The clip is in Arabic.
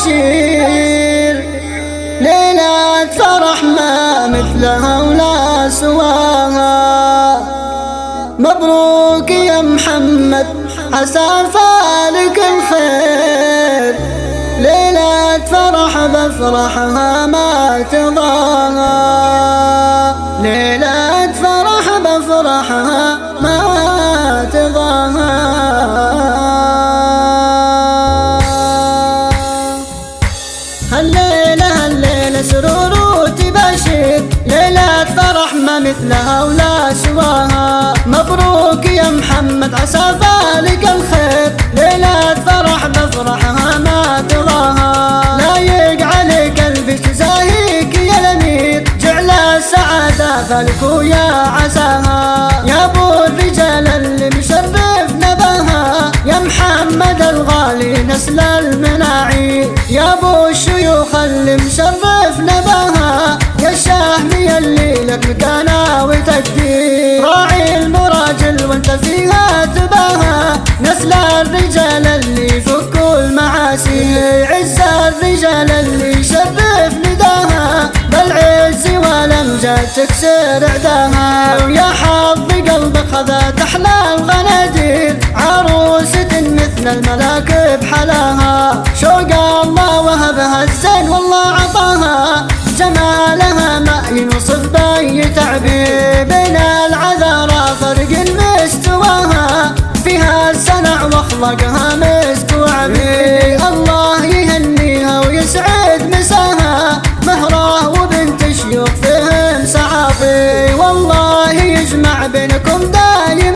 تبشير، ليلة فرح ما مثلها ولا سواها. مبروك يا محمد عسى فالك الخير، ليلة فرح بفرحها ما تضاها، ليلة فرح بفرحها ما تضاها. هالليلة سرور وتباشر، ليلة فرح ما مثلها ولا سواها. مبروك يا محمد عسى فالك الخير، ليلة فرح بفرحها ما تضاها. لايق عليك قلبي تزاهيك يا الامير، جعل السعادة فالك ويا عساها. يا ابو الرجال اللي مشرف نباها، يا محمد الغالي نسل المناعي. يا ابو الشيوخ اللي مشرف نباها، يا الشاهمي اللي لك مكانه وتقدير. راعي المراجل وانت فيها تباها، نسل الرجال اللي يفكوا المعاسي. عز الرجال اللي يشرف نداها، بالعز والامجاد تكسر اعداها. ويا حظ قلبك خذت احلى الغنادير، عروسة مثل الملاك بحلاها. شوق الله وهبها الزين والله عطاها، جمالها ما ينوصف باي تعبير. بين العذراء فرق مستواها، فيها السنع واخلاقها مسك وعبير. الله يهنيها ويسعد مساها، مهره وبنت شيوخ فهم صحافي. والله يجمع بينكم دايم